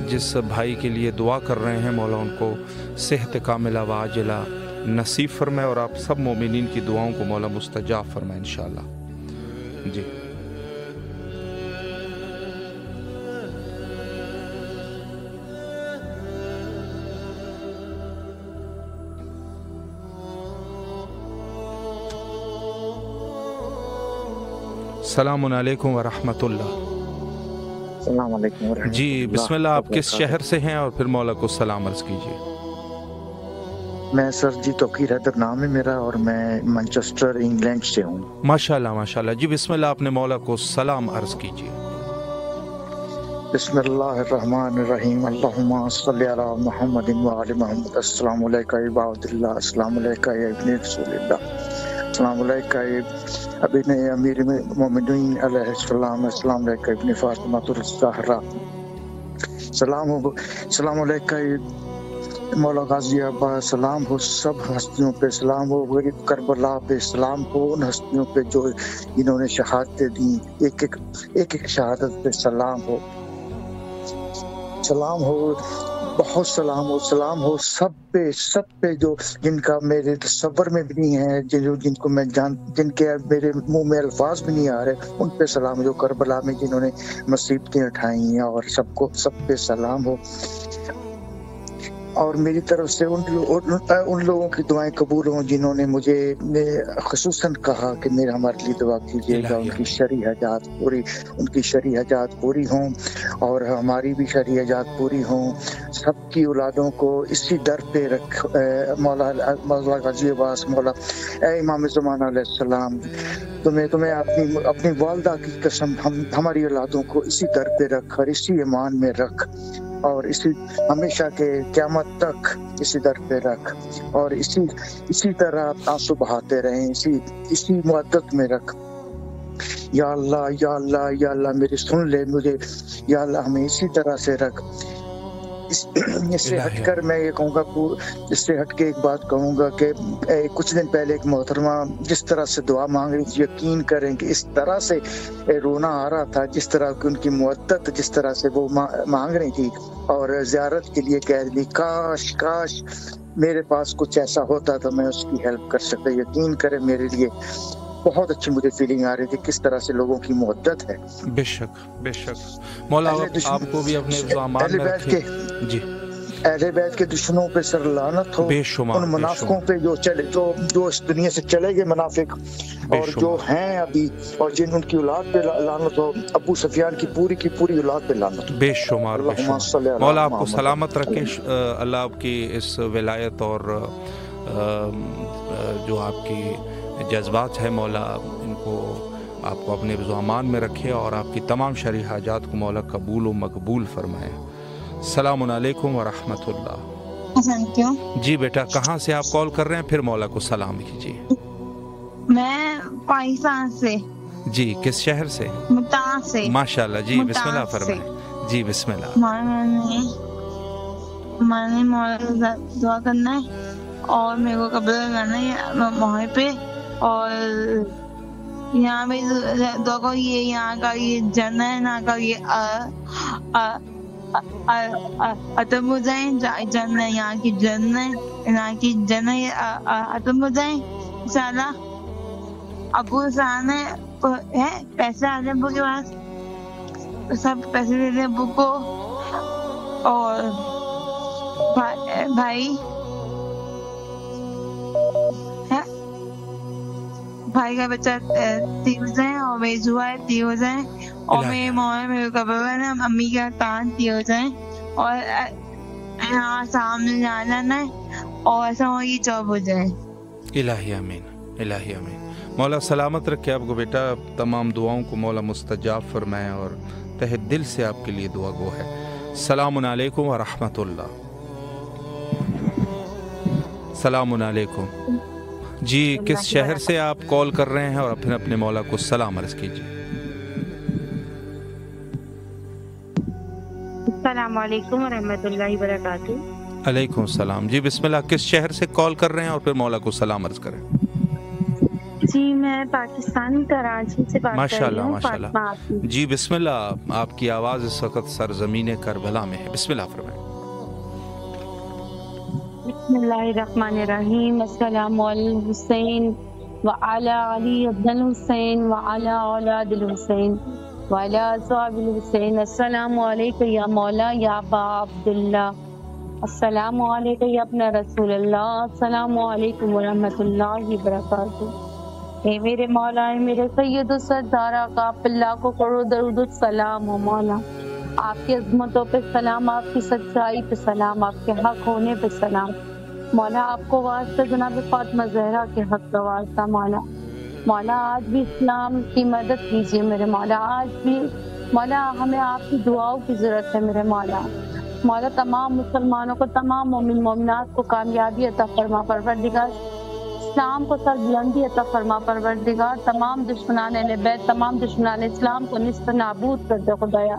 جس بھائی کے لیے دعا کر رہے ہیں مولا ان کو صحت کاملہ و عاجلہ نصیب فرمائے، اور آپ سب مومنین کی دعاؤں کو مولا مستجاب فرمائے انشاءاللہ۔ جی السلام علیکم ورحمۃ اللہ۔ السلام علیکم ورحمۃ اللہ۔ جی بسم اللہ، آپ کس شہر سے ہیں اور پھر مولا کو سلام عرض کیجیے۔ میں سر جی توقیر حیدر نام ہے میرا، اور میں مانچسٹر انگلینڈ سے ہوں۔ ماشاءاللہ ماشاءاللہ۔ جی بسم اللہ، آپ نے مولا کو سلام عرض کیجیے۔ بسم اللہ الرحمن الرحیم، اللہم صلی علی محمد وعلی محمد۔ السلام علیکم یا عباد اللہ، السلام علیکم یا ابن رسول اللہ، السلام علیکم ابن امیر المومنین علیہ السلام، السلام علیکم ابن فاطمہ الزہرا، السلام علیکم مولا غازی عباس، سلام ہو سب ہستیوں پہ، سلام ہو کربلا پہ، سلام ہو ان ہستیوں پہ جو جنہوں نے شہادتیں دیں، ایک ایک شہادت پہ سلام ہو، سلام ہو، بہت سلام ہو سب پہ جو جن کا میرے تصور میں بھی نہیں ہے، جن کو میں جن کے میرے منہ میں الفاظ بھی نہیں آ رہے، ان پہ سلام، جو کربلا میں جنہوں نے مصیبتیں اٹھائی ہیں، اور سب پہ سلام ہو، اور میری طرف سے ان لوگوں کی دعائیں قبول ہوں جنہوں نے مجھے خصوصاً کہا کہ میرے ہمارے لیے دعا کیجیے گا، ان کی شرعی حاجات پوری ہوں، اور ہماری بھی شرعی حاجات پوری ہوں، سب کی اولادوں کو اسی در پہ رکھ مولا غازی عباس، مولا اے امام زمانہ علیہ السلام، تمہیں اپنی والدہ کی قسم، ہماری اولادوں کو اسی در پہ رکھ اور اسی ایمان میں رکھ، اور اسی ہمیشہ کے قیامت تک اسی در پہ رکھ، اور اسی طرح آنسو بہاتے رہیں، اسی معدت میں رکھ، یا اللہ یا اللہ یا اللہ میری سن لے مجھے، یا اللہ ہمیں اسی طرح سے رکھ، اس سے ہٹ کر میں یہ کہوں گا، اس سے ہٹ کے ایک بات کہوں گا کہ کچھ دن پہلے ایک محترمہ جس طرح سے دعا مانگ رہی تھی، یقین کریں کہ اس طرح سے رونا آ رہا تھا، جس طرح کی ان کی مودت، جس طرح سے وہ مانگ رہی تھی اور زیارت کے لیے کہہ رہی، کاش کاش میرے پاس کچھ ایسا ہوتا تو میں اس کی ہیلپ کر سکتا۔ یقین کریں میرے لیے بہت اچھی مجھے فیلنگ آ رہی تھی کس طرح سے لوگوں کی محبت ہے۔ بے شک بے شک مولا آپ کو بھی اپنے امان میں رکھے۔ جی اہل بیت کے دشمنوں پہ سر لعنت ہو، ان منافقوں پہ جو اس دنیا سے چلے گئے منافق، اور جو ہیں ابھی اور جن ان کی اولاد پہ لعنت ہو، ابو سفیان کی پوری اولاد پہ لعنت ہو۔ بے شمار مولا آپ کو سلامت رکھے، اللہ آپ کی اس ولایت اور جو آپ کی جذبات ہے مولا ان کو آپ کو اپنے امان میں رکھے، اور آپ کی تمام شرعی حاجات کو مولا قبول و مقبول فرمائے۔ السلام علیکم ورحمۃ اللہ۔ جی بیٹا کہاں سے آپ کال کر رہے ہیں؟ پھر مولا کو سلام کیجیے۔ میں پاکستان سے۔ جی کس شہر سے؟ ملتان سے۔ ماشاء اللہ، جی بسم اللہ فرمائیں۔ جی بسم اللہ۔ میں نے مولا دعا کرنا ہے اور میرے کو قبول کرنا ہے وہاں پہ، اور یہاں پہ دعا کو یہاں کا یہ جنت ہے، یہاں کا یہ ختم ہو جائیں، جنت یہاں کی جنت، یہاں کی جنت ختم ہو جائیں انشاءاللہ۔ ابو سان ہے پیسے آ جائیں ابو کے پاس، سب پیسے دے دیں ابو کو، اور بھائی کا بچہ 3 ہو جائے، اور میری زوا ہے 3 ہو جائیں، اور میرے مولا میرے قبر ہے نا امی کا تان 3 ہو جائیں، اور یہاں سامنے جانا ہے، اور ایسا ہو یہ جاب ہو جائے۔ الہی آمین، الہی آمین۔ مولا سلامت رکھے آپ کو بیٹا، تمام دعاؤں کو مولا مستجاب فرمائے، اور تہ دل سے آپ کے لیے دعا گو ہے۔ السلام علیکم ورحمۃ اللہ۔ السلام علیکم۔ جی کس شہر سے آپ کال کر رہے ہیں، اور پھر اپنے مولا کو سلام عرض کیجیے۔ السلام علیکم ورحمۃ اللہ وبرکاتہ۔ علیکم السلام۔ جی بسم اللہ، کس شہر سے کال کر رہے ہیں، اور پھر مولا کو سلام عرض کریں۔ جی میں پاکستان کراچی سے بات کر رہی ہوں، ماشاء اللہ۔ جی بسم اللہ، آپ کی آواز اس وقت سرزمین کربلا میں ہے، بسم اللہ فرمائیں۔ بسم اللہ الرحمن الرحیم۔ السلام علی الحسین وعلی علی ابن الحسین وعلی اولاد الحسین وعلی اصحاب الحسین۔ السلام علیکم یا مولا یا ابا عبداللہ، السلام علیکم یا ابن رسول اللہ، السلام علیکم ورحمۃ اللہ وبرکاتہ۔ اے میرے مولا، اے میرے سید و سردار آقا، آپ اللہ کو کروڑ درود السلام ہو مولا، آپ کی عظمتوں پہ سلام، آپ کی سچائی پہ سلام، آپ کے حق ہونے پہ سلام مولا، آپ کو واسطہ جناب فاطمہ زہرا کے حق کا واسطہ مولا۔ مولا آج بھی اسلام کی مدد کیجیے میرے مولا، آج بھی مولا ہمیں آپ کی دعاؤں کی ضرورت ہے میرے مولا۔ مولا تمام مسلمانوں کو، تمام مومن مومنات کو کامیابی عطا فرما پروردگار، اسلام کو سر بلندی عطا فرما پروردگار، تمام دشمنان اہل بیت، تمام دشمنان اسلام کو نصف نابود کر دے خدایا،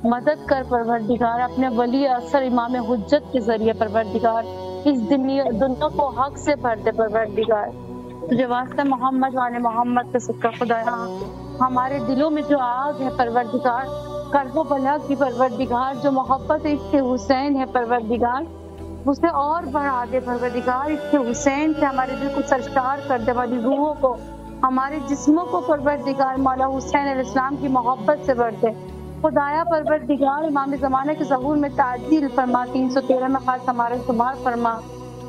مدد کر پروردگار، اپنے ولی اثر امام حجت کے ذریعے پروردگار اس دنیا کو حق سے بھر دے پروردگار، تجھے واسطہ محمد والے محمد کا صدقہ خدایا، ہمارے دلوں میں جو آگ ہے پروردگار کرب و بلا کی پروردگار، جو محبت اس کے حسین ہے پروردگار اسے اور بڑھا دے پروردگار، اس کے حسین سے ہمارے دل کو سرشار کر دے، ہماری روحوں کو، ہمارے جسموں کو پروردگار مولا حسین علیہ السلام کی محبت سے بھر دے خدایا پروردگار، امام زمانہ کے ظہور میں تعدیل فرما، 313 میں خاص ہمارے شمار فرما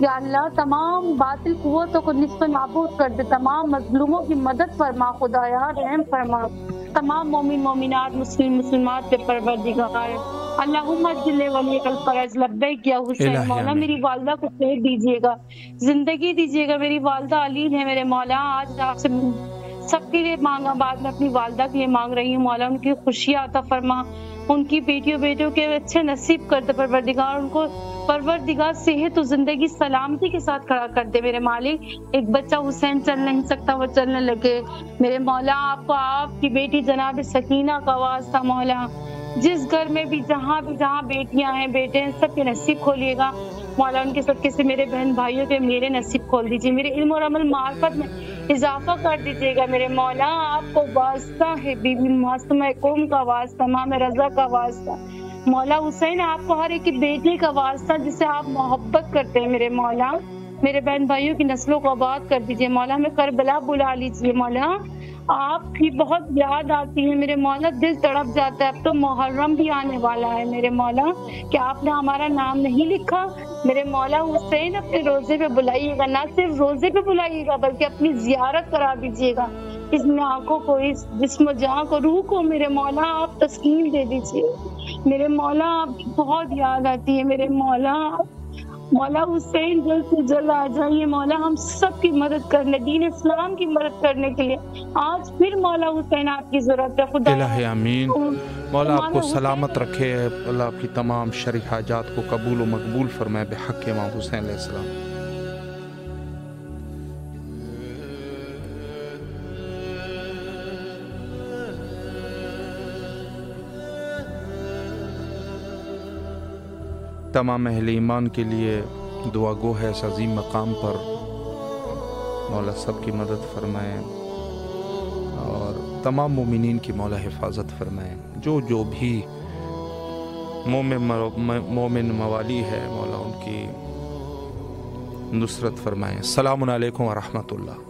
یا اللہ، تمام باطل قوتوں کو نصف نابود کر دے، تمام مظلوموں کی مدد فرما خدایا، رحم فرما تمام مومن مومنات مسلمات پہ پروردگار، اللہم اجل ولیک الفرج لبیک یا حسین مولا، میری والدہ کو صحت دیجیے گا، زندگی دیجیے گا، میری والدہ علیل ہے میرے مولا، آج آپ سے سب کے لیے مانگا، بعد میں اپنی والدہ کے لیے مانگ رہی ہوں مولا، ان کی خوشیاں عطا فرما، ان کی بیٹیوں کے اچھے نصیب کر دے پروردگار، ان کو پروردگار صحت و زندگی سلامتی کے ساتھ کھڑا کر دے میرے مالک۔ ایک بچہ حسین چل نہیں سکتا، وہ چلنے لگے میرے مولا، آپ کو آپ کی بیٹی جناب سکینہ کا واسطہ مولا، جس گھر میں بھی جہاں بیٹیاں ہیں بیٹے ہیں سب کے نصیب کھولیے گا مولا، ان کے صدقے سے میرے بہن بھائیوں کے میرے نصیب کھول دیجیے، میرے علم اور عمل معرفت میں اضافہ کر دیجیے گا میرے مولا۔ آپ کو واسطہ ہے، بی بی معصومہ قوم کا واسطہ، امام رضا کا واسطہ، مولا حسین آپ کو ہر ایک بیٹے کا واسطہ جس سے آپ محبت کرتے ہیں میرے مولا، میرے بہن بھائیوں کی نسلوں کو آباد کر دیجیے مولا، ہمیں کربلا بلا لیجیے مولا، آپ کی بہت یاد آتی ہے میرے مولا، دل تڑپ جاتا ہے، اب تو محرم بھی آنے والا ہے میرے مولا، کہ آپ نے ہمارا نام نہیں لکھا میرے مولا حسین، اپنے روزے پہ بلائیے گا، نہ صرف روزے پہ بلائیے گا بلکہ اپنی زیارت کرا دیجیے گا، اس آنکھوں کو، اس جسم و جان کو، روح کو میرے مولا آپ تسکین دے دیجیے میرے مولا، آپ کی بہت یاد آتی ہے میرے مولا، مولا حسین جلد سے جلد آ جائیے مولا، ہم سب کی مدد کرنے، دین اسلام کی مدد کرنے کے لیے آج پھر مولا حسین آپ کی ضرورت ہے خدا۔ الہی آمین۔ مولا آپ کو سلامت رکھے، اللہ آپ کی تمام شرعی حاجات کو قبول و مقبول فرمائے بحق امام حسین علیہ السلام۔ تمام اہل ایمان کے لیے دعا گو ہے اس عظیم مقام پر، مولا سب کی مدد فرمائیں اور تمام مومنین کی مولا حفاظت فرمائیں، جو بھی مومن موالی ہے مولا ان کی نصرت فرمائیں۔ السلام علیکم ورحمۃ اللہ۔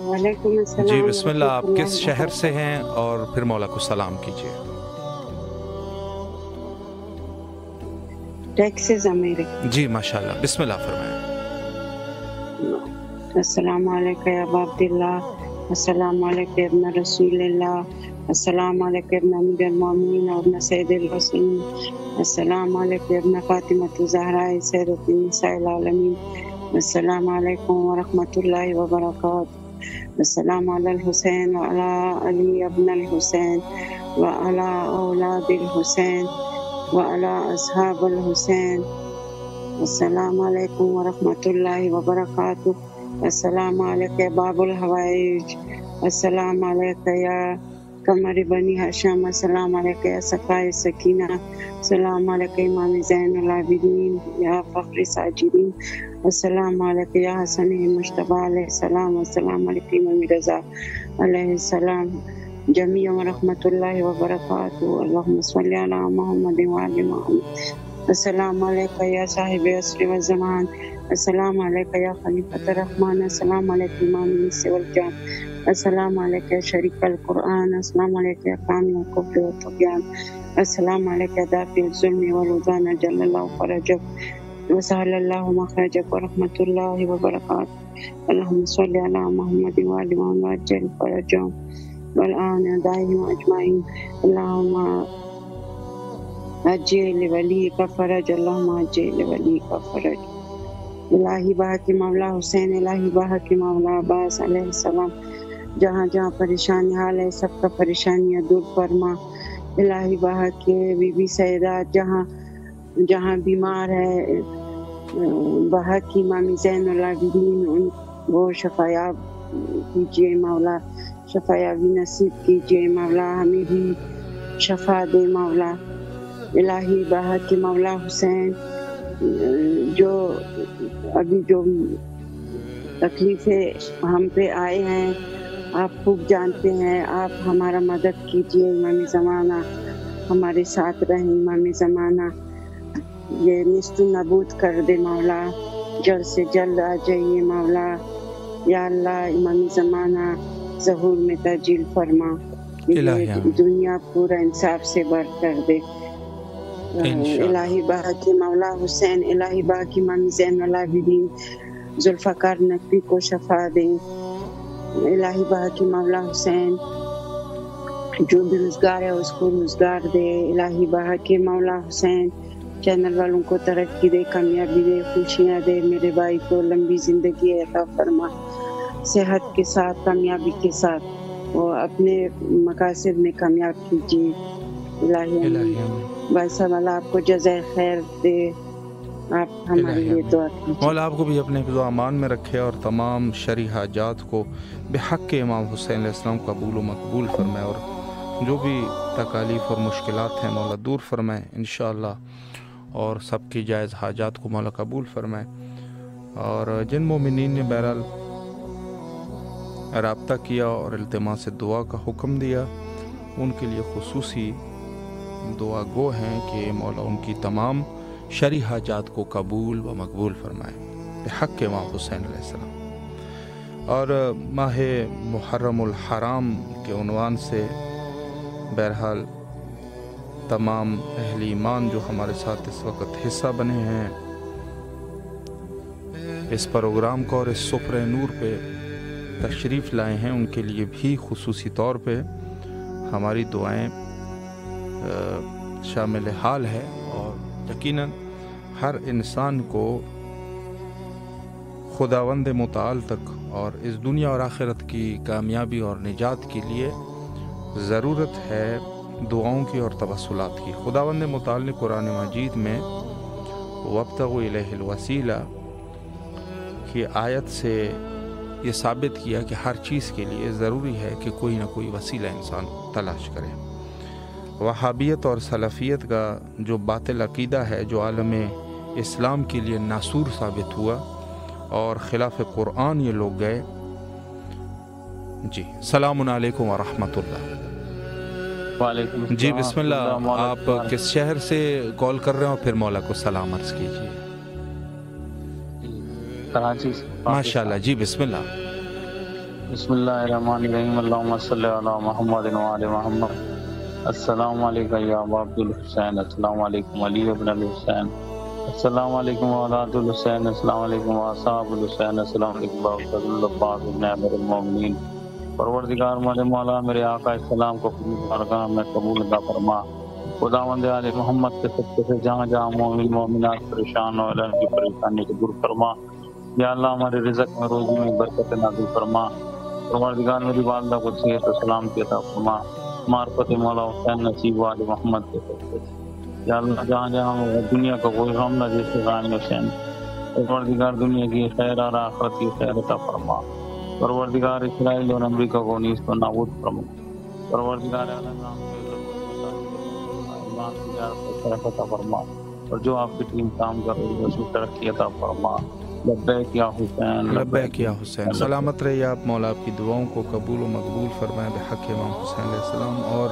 وعلیکم السلام۔ جی بسم اللہ، آپ کس شہر سے ہیں اور پھر مولا کو سلام کیجیے۔ ٹیکساس امریکہ۔ جی ماشاءاللہ، بسم اللہ فرمائیں۔ السلام علیکم یا ابا عبداللہ، السلام علیکم ابن رسول اللہ، السلام علیکم ابن امیر المومنین ابن سید الرسولین، السلام علیکم ابن فاطمۃ الزہراء سیدۃ النساء العالمین، السلام علیکم ورحمۃ اللہ وبرکاتہ، السلام علی الحسین وعلی علی ابن الحسین وعلی اولاد الحسین وعلی اصحاب الحسین، السلام علیکم ورحمۃ اللہ وبرکاتہ، السلام علیکم باب الحوائج، السلام علیکم یا قمر بنی ہاشم، السلام علیکم یا سقائے سکینہ، السلام علیکم امام زین العابدین یا فخر ساجدین، السلام علیکم یا حسن مجتبی علیہ السلام، السلام علیکم امام رضا علیہ السلام، جمیع ورحمۃ اللہ وبرکاتہ، اللہم صلی علی محمد وعلی محمد، السلام علیکم یا صاحب عصر و زمان، السلام علیکم یا خلیفۃ الرحمن، السلام علیکم امام الانس والجان، السلام علیکم شریک القرآن، السلام علیکم یا کامل الکفر والطغیان، السلام علیکم دافع الظلم والعدوان، جل اللہ فرجک وسهل اللہ مخرجک ورحمۃ اللہ وبرکاتہ، اللہم صلی علی محمد وعلی محمد وعجل فرجهم والآن دائم اجمعین، اللہم عجل ولی کا فرج، اللہم عجل ولی کا فرج، الہی بحق مولا حسین، الہی بحق مولا عباس علیہ السلام، جہاں جہاں پریشانی حال ہے سب کا پریشانیاں دور فرما، الہی بحق بی بی سیدات جہاں جہاں بیمار ہے، بحق امام زین العابدین ان وہ شفایاب کیجیے مولا، شفایابی نصیب کیجیے مولا، ہمیں بھی شفا دے مولا، الہی بحق مولا حسین جو ابھی جو تکلیفیں ہم پہ آئے ہیں آپ خوب جانتے ہیں، آپ ہمارا مدد کیجیے، امام زمانہ ہمارے ساتھ رہیں، امام زمانہ یہ نیست و نابود کر دے مولا، جلد سے جلد آ جائیے مولا، یا اللہ امام زمانہ ظہور میں تاجیل فرما، دنیا پورا انصاف سے بر کر دے، الہی بحق مولا حسین، الہی بحق امام زین العابدین ذوالفقار نقوی کو شفا دیں، الہی بحق مولا حسین جو بھی روزگار ہے اس کو روزگار دے، الہی بحق مولا حسین چینل والوں کو ترقی دے، کامیابی دے، خوشیاں دے، میرے بھائی کو لمبی زندگی عطا فرما، صحت کے ساتھ کامیابی کے ساتھ وہ اپنے مقاصد میں کامیاب کیجیے، الہی بھائی صاحب اللہ آپ کو جزائے خیر دے، آپ ہمارے لیے دعا کیجیے، مولا آپ کو بھی اپنے حفظ و امان میں رکھے اور تمام شرعی حاجات کو بحق امام حسین علیہ السلام قبول و مقبول فرمائے، اور جو بھی تکالیف اور مشکلات ہیں مولا دور فرمائے انشاءاللہ، اور سب کی جائز حاجات کو مولا قبول فرمائے۔ اور جن مومنین نے بہرحال رابطہ کیا اور التماس دعا کا حکم دیا، ان کے لیے خصوصی دعا گو ہیں کہ مولا ان کی تمام شرعی حاجات کو قبول و مقبول فرمائے بحق امام حسین علیہ السلام۔ اور ماہ محرم الحرام کے عنوان سے بہرحال تمام اہل ایمان جو ہمارے ساتھ اس وقت حصہ بنے ہیں اس پروگرام کو اور اس سفرہ نور پہ تشریف لائے ہیں، ان کے لیے بھی خصوصی طور پہ ہماری دعائیں شامل حال ہے۔ اور یقیناً ہر انسان کو خداوند متعال تک اور اس دنیا اور آخرت کی کامیابی اور نجات کے لیے ضرورت ہے دعاؤں کی اور توسلات کی۔ خداوند متعال نے قرآن مجید میں وابتغوا الیہ الوسیلہ کی آیت سے یہ ثابت کیا کہ ہر چیز کے لیے ضروری ہے کہ کوئی نہ کوئی وسیلہ انسان تلاش کرے۔ وہابیت اور سلفیت کا جو باطل عقیدہ ہے جو عالم اسلام کے لیے ناسور ثابت ہوا اور خلاف قرآن یہ لوگ گئے۔ جی السلام علیکم ورحمۃ اللہ۔ وعلیکم السلام۔ جی بسم اللہ، آپ کس شہر سے کال کر رہے ہیں اور پھر مولا کو سلام عرض کیجیے۔ کراچی سے۔ ماشاء اللہ، جی بسم اللہ۔ بسم اللہ الرحمن الرحیم، اللہم صلی علی محمد وعلی محمد۔ السلام علیکم یا ابا عبد الحسین، السلام علیکم علی ابن الحسین، السلام علیکم اولاد الحسین، السلام علیکم اصحاب الحسین، السلام علیکم فضل العباس ابن امیر المومنین۔ پروردگار میرے مولا میرے آقا السلام کو اپنی بارگاہ میں قبول عطا فرما۔ خداوند آل محمد کے صدقے سے جہاں جہاں مومن مومنات پریشان ہو اللہ ان کی پریشانی کو دور فرما۔ یا اللہ ہمارے رزق میں روزی میں برکت نازل فرما۔ پروردگار میری والدہ کو صحت و سلامتی عطا فرما۔ معرفت مولا حسین نصیب و آل محمد کے صدقے سے یا اللہ جہاں جہاں دنیا کا کوئی غم نہ جیسے غام حسین، پروردگار دنیا کی خیر اور آخرت کی خیر عطا فرما۔ پروردگار اسرائیل اور امریکہ کو نیست و نابود فرما۔ پروردگار عالم عطا فرما، اور جو آپ کی ٹیم کام کر رہی ہے اس میں ترقی عطا فرما۔ لبیک یا حسین، لبیک یا حسین۔ سلامت رہیے آپ، مولا آپ کی دعاؤں کو قبول و مقبول فرمائے بحق امام حسین علیہ السلام۔ اور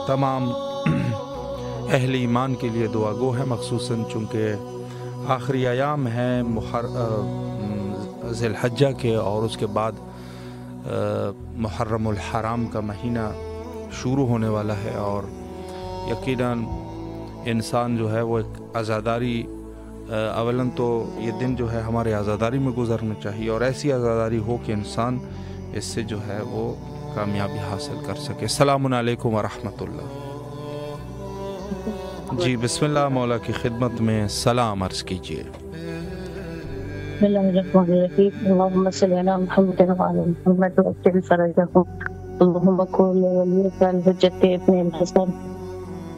تمام اہل ایمان کے لیے دعا گو ہے، مخصوصاً چونکہ آخری ایام ہیں ذی الحجہ کے، اور اس کے بعد محرم الحرام کا مہینہ شروع ہونے والا ہے، اور یقیناً انسان جو ہے وہ ایک عزاداری، اولاً تو یہ دن جو ہے ہمارے عزاداری میں گزرنا چاہیے، اور ایسی عزاداری ہو کہ انسان اس سے جو ہے وہ کامیابی حاصل کر سکے۔ السلام علیکم ورحمۃ اللہ۔ جی بسم اللہ، مولا کی خدمت میں سلام عرض کیجیے۔ بسم اللہ الرحمن الرحیم، اللہم صلی علی محمد وعلی محمد وعجل فرجہم، اللہم کن ولیک الحجۃ ابن الحسن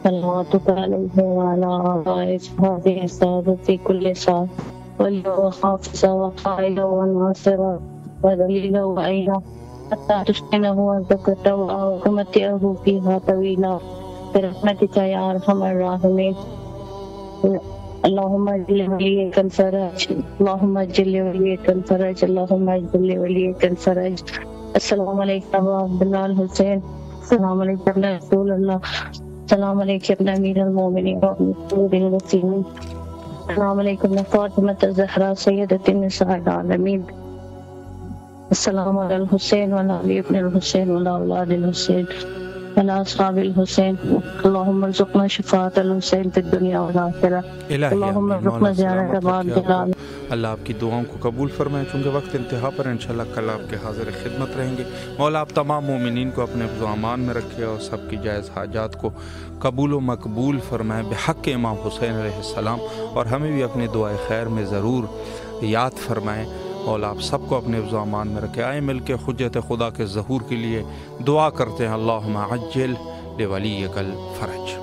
صلواتک علیہ وعلی آباء اصحابہ السادۃ کل سال، ولی وحافظ وقائد وناصر ودلیل وعینا حتی تسکنہ وزکت ومتعہ فیہا طویلا برحمتک یا ارحم الراحمین۔ اللهم اجل وليك الفرج، اللهم اجل وليك الفرج، اللهم اجل وليك الفرج۔ السلام علیکم ابو عبداللہ الحسین، السلام علیکم ابن رسول اللہ، السلام علیکم ابن امیر المومنین وابن الوسیمین، السلام علیکم ابن فاطمۃ الزہرا سیدۃ النساء العالمین، السلام علی الحسین وعلی علی ابن الحسین وعلی اولاد الحسین وعلی اصحاب الحسین، اللہم ارزقنا شفاعت الحسین فی الدنیا والآخرہ، اللہم ارزقنا زیارت ابو عبداللہ۔ اللہ آپ کی دعاؤں کو قبول فرمائے۔ چونکہ وقت انتہا پر انشاءاللہ کل آپ کے حاضر خدمت رہیں گے۔ مولا آپ تمام مومنین کو اپنے حفظ و امان میں رکھے اور سب کی جائز حاجات کو قبول و مقبول فرمائے بحق امام حسین علیہ السلام، اور ہمیں بھی اپنی دعائے خیر میں ضرور یاد فرمائیں۔ مولا آپ سب کو اپنے حفظ و امان میں رکھے۔ آئیں مل کے حجت خدا کے ظہور کے لیے دعا کرتے ہیں۔ اللہم عجل لولیک الفرج۔